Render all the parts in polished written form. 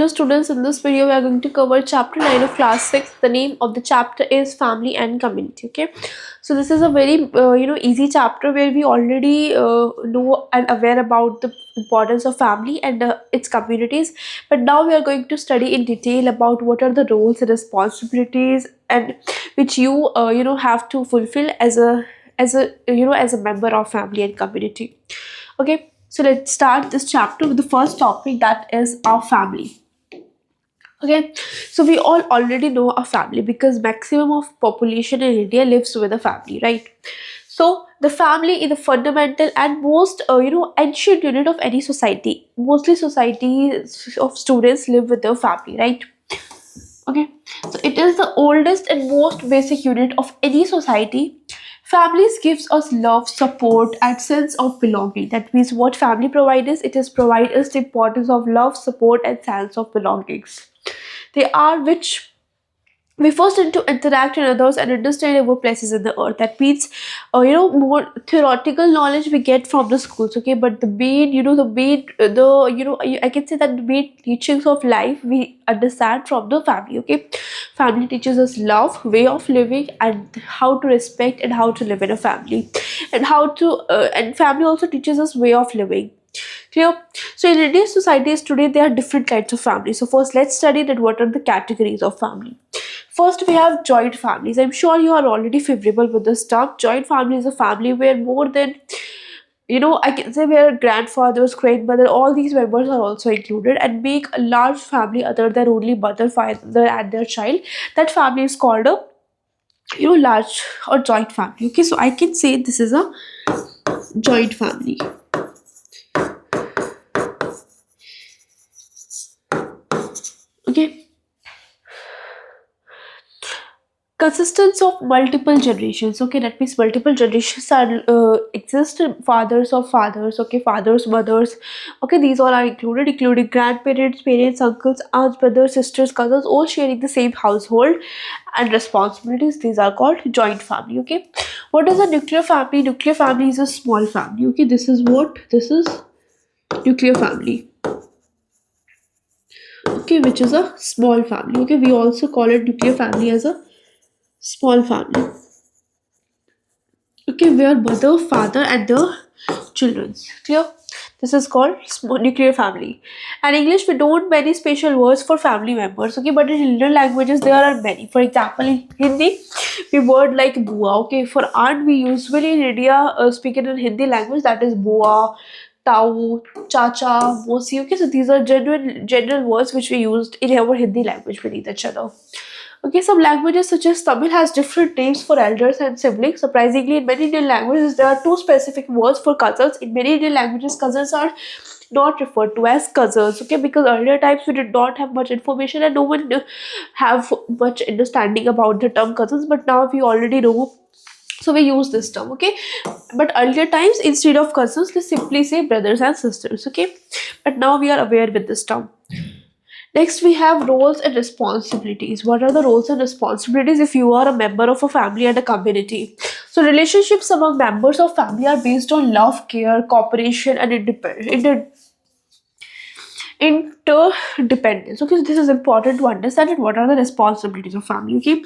hello students, in this video we are going to cover chapter 9 of class 6. The name of the chapter is family and community. Okay, so this is a very easy chapter where we already know and aware about the importance of family and its communities, but now we are going to study in detail about what are the roles and responsibilities and which you have to fulfill as a member of family and community. Okay, so let's start this chapter with the first topic, that is our family. Okay, so we all already know a family because maximum of population in India lives with a family, right? So the family is the fundamental and most ancient unit of any society. Mostly societies of students live with their family, right? Okay, so it is the oldest and most basic unit of any society. Families gives us love, support, and sense of belonging. That means what family provides us, it is provide us the importance of love, support, and sense of belongings. They are which we first need to interact with others and understand our places in the earth. That means more theoretical knowledge we get from the schools, okay, but the main the main the I can say that the main teachings of life we understand from the family. Okay, family teaches us love, way of living, and how to respect and how to live in a family, and how to and family also teaches us way of living. Clear? So in Indian societies today, there are different kinds of families. So first, let's study that what are the categories of family. First, we have joint families. I'm sure you are already favorable with this term. Joint family is a family where more than I can say where grandfathers, grandmother, all these members are also included and make a large family other than only mother, father, and their child. That family is called a large or joint family. Okay, so I can say this is a joint family. Okay, consistence of multiple generations. Okay, that means multiple generations are exist, fathers of fathers, okay, fathers, mothers, okay, these all are included, including grandparents, parents, uncles, aunts, brothers, sisters, cousins, all sharing the same household and responsibilities. These are called joint family. Okay, what is a nuclear family? Nuclear family is a small family. Okay, this is nuclear family. Okay, which is a small family. Okay, we also call it nuclear family as a small family. Okay, where mother, father, and the children. Clear? This is called nuclear family. And English, we don't many special words for family members. Okay, but in Indian languages there are many. For example, in Hindi, we word like bua. Okay, for aunt we usually in India speak it in Hindi language, that is bua, tau, chacha, mosi. Okay, so these are general words which we used in our Hindi language with each other. Okay, some languages such as Tamil has different names for elders and siblings. Surprisingly, in many Indian languages, there are two specific words for cousins. In many Indian languages, cousins are not referred to as cousins. Okay, because earlier times we did not have much information and no one have much understanding about the term cousins. But now we already know, so we use this term. Okay, but earlier times instead of cousins, they simply say brothers and sisters. Okay, but now we are aware with this term. Next, we have roles and responsibilities. What are the roles and responsibilities if you are a member of a family and a community? So, relationships among members of family are based on love, care, cooperation, and interdependence. Okay, so this is important to understand. And what are the responsibilities of family? Okay,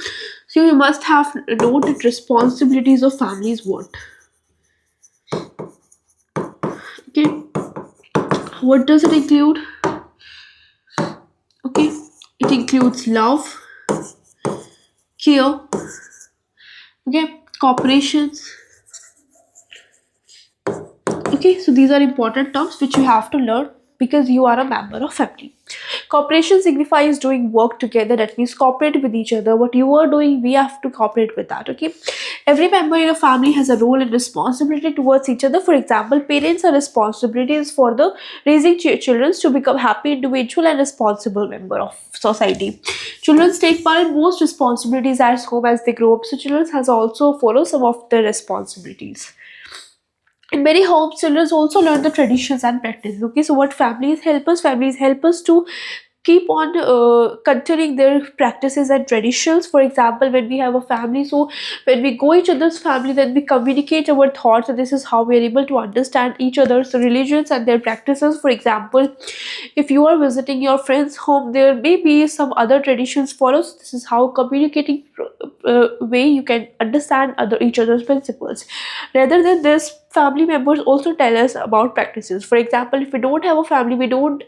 so you must have known that responsibilities of family is what. Okay, what does it include? Okay, it includes love, care, okay, cooperations. Okay, so these are important terms which you have to learn because you are a member of family. Cooperation signifies doing work together. That means cooperate with each other. What you are doing, we have to cooperate with that. Okay, every member in a family has a role and responsibility towards each other. For example, parents are responsibilities for the raising children to become happy individual and responsible member of society. Children take part in most responsibilities at home as they grow up. So children has also follow some of the responsibilities. In many homes, children also learn the traditions and practices. Okay, so what families help us? Families help us to keep on continuing their practices and traditions. For example, when we have a family, so when we go each other's family, then we communicate our thoughts, and this is how we are able to understand each other's religions and their practices. For example, if you are visiting your friend's home, there may be some other traditions followed. So this is how communicating way you can understand each other's principles. Rather than this, family members also tell us about practices. For example, if we don't have a family, we don't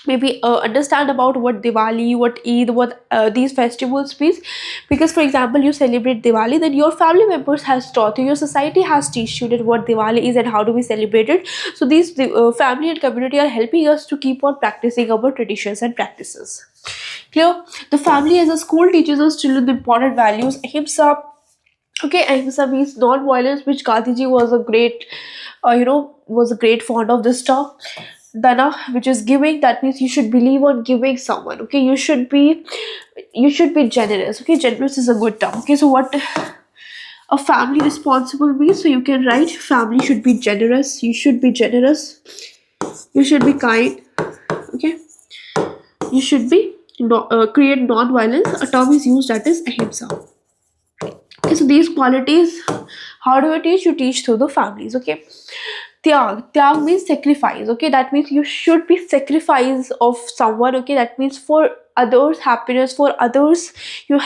maybe understand about what Diwali, what Eid, what these festivals means. Because for example, you celebrate Diwali, then your family members has taught you, your society has teach you that what Diwali is and how do we celebrate it. So these family and community are helping us to keep on practicing our traditions and practices. Clear? The family as a school teaches us children the important values. Ahimsa. Okay, ahimsa means non-violence, which Gandhiji was a great, was a great fond of this term. Dana, which is giving, that means you should believe on giving someone. Okay, you should be generous. Okay, generous is a good term. Okay, so what a family responsible means, so you can write family should be generous. You should be generous. You should be kind. Okay, you should be create non-violence. A term is used that is ahimsa. Okay, so these qualities, how do you teach? You teach through the families. Okay, tyag means sacrifice. Okay, that means you should be sacrifice of someone. Okay, that means for others happiness, for others you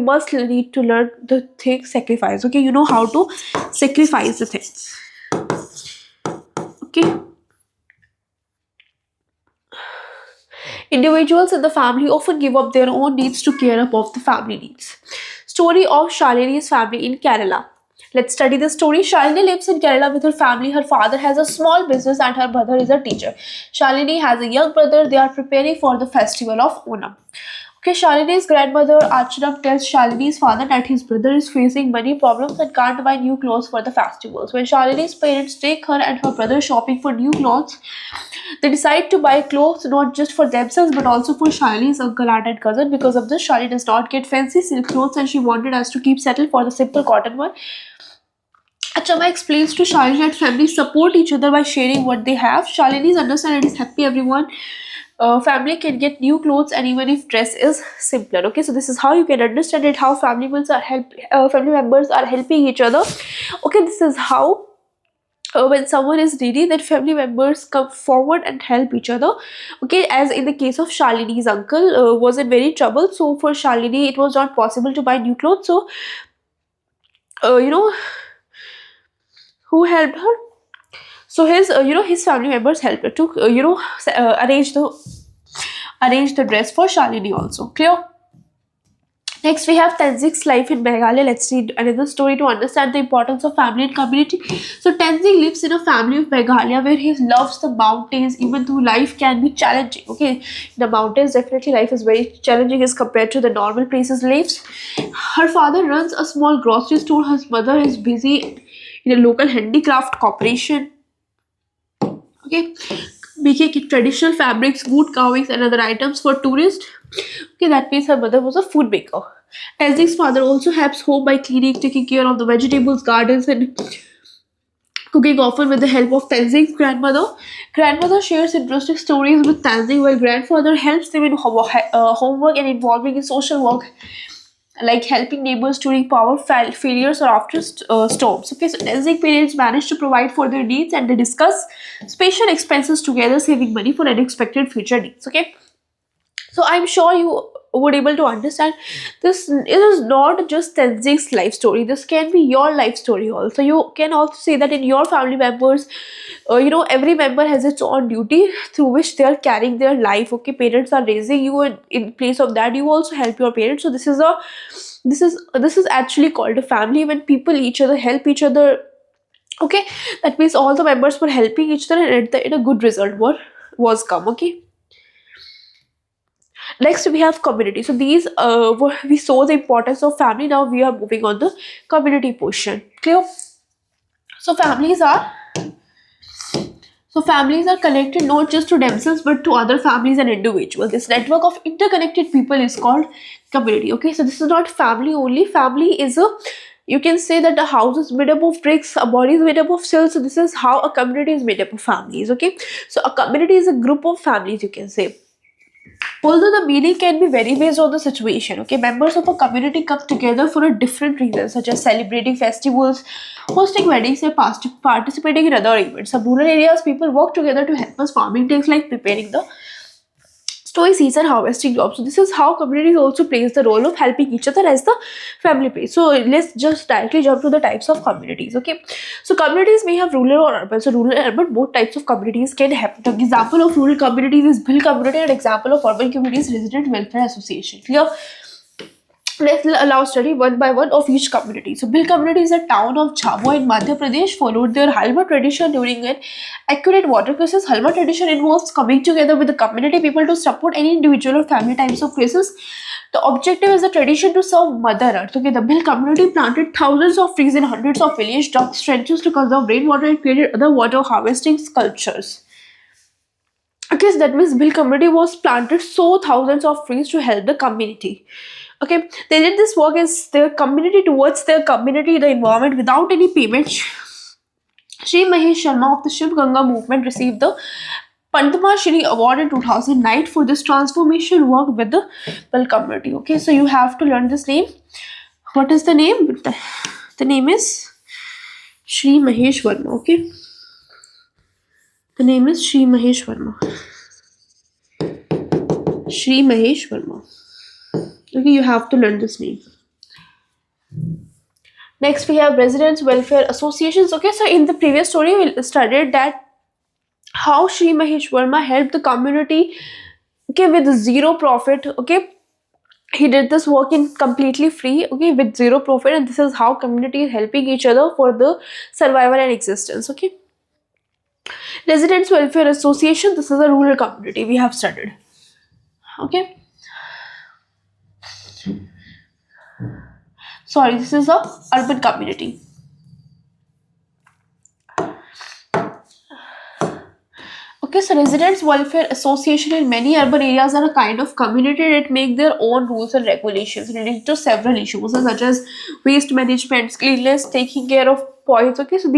must need to learn the thing sacrifice. Okay, you know how to sacrifice the things. Okay, individuals in the family often give up their own needs to care about the family needs. Story of Shalini's family in Kerala. Let's study the story. Shalini lives in Kerala with her family. Her father has a small business and her mother is a teacher. Shalini has a young brother. They are preparing for the festival of Onam. Okay, Shalini's grandmother Archana tells Shalini's father that his brother is facing money problems and can't buy new clothes for the festivals. When Shalini's parents take her and her brother shopping for new clothes, they decide to buy clothes not just for themselves but also for Shalini's uncle, aunt, and cousin. Because of this, Shalini does not get fancy silk clothes and she wanted us to keep settled for the simple cotton one. Achama explains to Shalini that families support each other by sharing what they have. Shalini's understand and is happy everyone. Family can get new clothes and even if dress is simpler. Okay, so this is how you can understand it, how family members are helping each other. Okay, this is how when someone is needy, then family members come forward and help each other. Okay, as in the case of Shalini's uncle was in very trouble, so for Shalini it was not possible to buy new clothes. So who helped her? So his family members helped her to arrange the dress for Shalini also. Clear? Next, we have Tenzing's life in Meghalaya. Let's read another story to understand the importance of family and community. So Tenzing lives in a family of Meghalaya where he loves the mountains, even though life can be challenging. Okay, the mountains, definitely life is very challenging as compared to the normal places lives. Her father runs a small grocery store. His mother is busy in a local handicraft corporation. Okay, making traditional fabrics, wood carvings, and other items for tourists. Okay, that means her mother was a food maker. Tenzing's father also helps home by cleaning, taking care of the vegetables, gardens, and cooking, often with the help of Tenzing's grandmother. Grandmother shares interesting stories with Tenzing, while grandfather helps them in homework and involving in social work, like helping neighbors during power failures or after storms. Okay, so Tenzing parents manage to provide for their needs and they discuss special expenses together, saving money for unexpected future needs. Okay, so I'm sure you would able to understand this. It is not just Tenzing's life story. This can be your life story also. You can also say that in your family members, every member has its own duty through which they are carrying their life. Okay, parents are raising you, and in place of that, you also help your parents. So this is actually called a family when people each other help each other. Okay, that means all the members were helping each other, and in a good result was come. Okay. Next, we have community. So these we saw the importance of family. Now we are moving on the community portion. Clear? So families are connected not just to themselves but to other families and individuals. This network of interconnected people is called community. Okay, so this is not family only. Family is you can say that a house is made up of bricks, a body is made up of cells. So this is how a community is made up of families. Okay, so a community is a group of families, you can say. Although the meaning can be very based on the situation, okay, members of a community come together for a different reasons, such as celebrating festivals, hosting weddings, and participating in other events. Some rural areas, people work together to help us farming things like preparing the story season harvesting jobs. So this is how communities also plays the role of helping each other as the family plays. So let's just directly jump to the types of communities. Okay, so communities may have rural or urban. So rural and urban, both types of communities can have. The example of rural communities is Bhil community, and example of urban communities resident welfare association. Clear? Let's allow study one by one of each community. So Bhil community is a town of Jhabua in Madhya Pradesh, followed their Halma tradition during an accurate water crisis. Halma tradition involves coming together with the community people to support any individual or family types of crisis. The objective is a tradition to serve Mother Earth. Okay, the Bhil community planted thousands of trees in hundreds of village dug trenches to conserve rainwater and created other water harvesting sculptures. Okay, so that means Bhil community was planted so thousands of trees to help the community. Okay, they did this work as their community towards their community, the environment without any payment. Shri Mahesh Sharma of the Shiv Ganga movement received the Padma Shri Award in 2009 for this transformation work with the Bhil community. Okay, so you have to learn this name. What is the name? The name is Shri Mahesh Verma. Okay, the name is Shri Mahesh Verma. Shri Mahesh Verma. Okay, you have to learn this name. Next, we have residents welfare associations. Okay, so in the previous story, we studied that how Shri Mahesh Verma helped the community, okay, with zero profit. Okay, he did this work in completely free, okay, with zero profit, and this is how community is helping each other for the survival and existence. Okay, residents welfare association. This is a rural community we have studied. Okay. Sorry, this is a urban community. Okay, so residents welfare association in many urban areas are a kind of community that make their own rules and regulations related to several issues such as waste management, cleanliness, taking care of points. Okay, so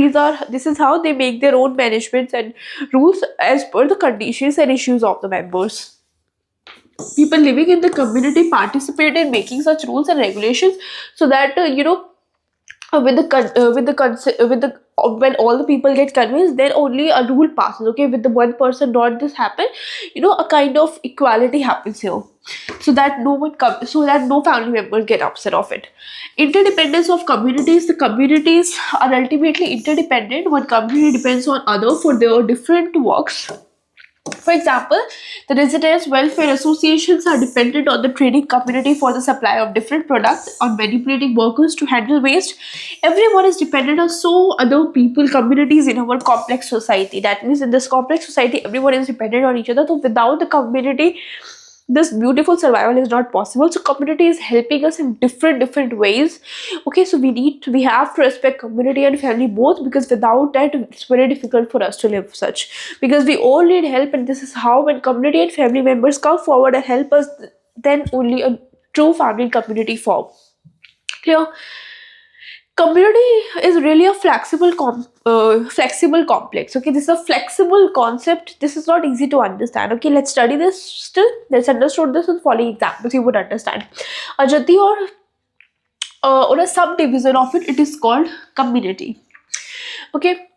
this is how they make their own managements and rules as per the conditions and issues of the members. People living in the community participate in making such rules and regulations so that when all the people get convinced, then only a rule passes. Okay, with the one person not this happen, a kind of equality happens here, so that so that no family members get upset of it. Interdependence of communities. The communities are ultimately interdependent. One community depends on other for their different works. For example, the residents' welfare associations are dependent on the trading community for the supply of different products, on manipulating workers to handle waste. Everyone is dependent on so other people, communities in our complex society. That means in this complex society, everyone is dependent on each other. So without the community, this beautiful survival is not possible. So community is helping us in different ways. Okay, so we have to respect community and family both, because without that it's very difficult for us to live such, because we all need help, and this is how when community and family members come forward and help us, then only a true family and community form. Clear? Community is really a flexible complex. Okay, this is a flexible concept. This is not easy to understand. Okay, let's study this still. Let's understand this with following examples. You would understand. A jati or a subdivision of it is called community. Okay,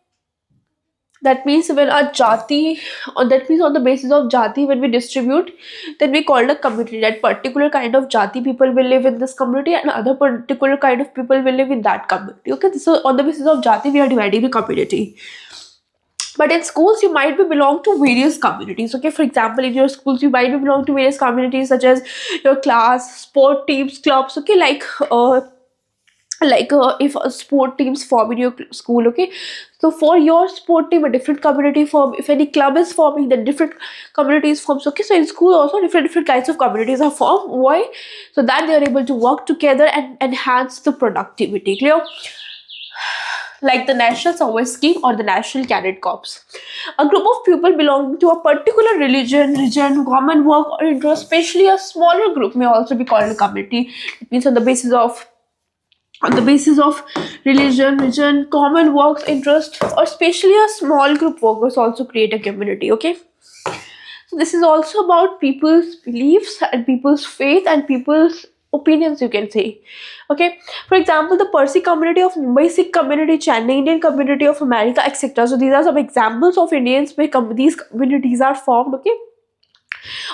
that means when a jati, or that means on the basis of jati, when we distribute, then we call a community. That particular kind of jati people will live in this community, and other particular kind of people will live in that community. Okay, so on the basis of jati, we are dividing the community. But in schools, you might be belong to various communities. Okay, for example, in your schools, you might be belong to various communities such as your class, sport teams, clubs. Okay, if a sport teams form in your school. Okay, so for your sport team a different community form. If any club is forming, then different communities forms. Okay, so in school also different kinds of communities are formed. Why? So that they are able to work together and enhance the productivity. Clear? Like the National Service Scheme or the National Cadet Corps. A group of people belonging to a particular religion, common work or interest, especially a smaller group, may also be called a community. It means on the basis of religion, common works, interest, or especially a small group workers also create a community. Okay, So this is also about people's beliefs and people's faith and people's opinions, you can say. Okay, for example, the Parsi community of Mumbai, Sikh community, Chennai, Indian community of America, etc. So these are some examples of Indians where these communities are formed. Okay,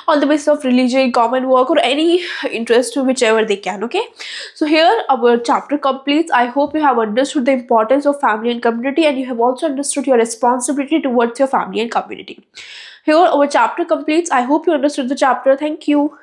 on the basis of religion, common work, or any interest, whichever they can. Okay, so here our chapter completes. I hope you have understood the importance of family and community, and you have also understood your responsibility towards your family and community. Here our chapter completes. I hope you understood the chapter. Thank you.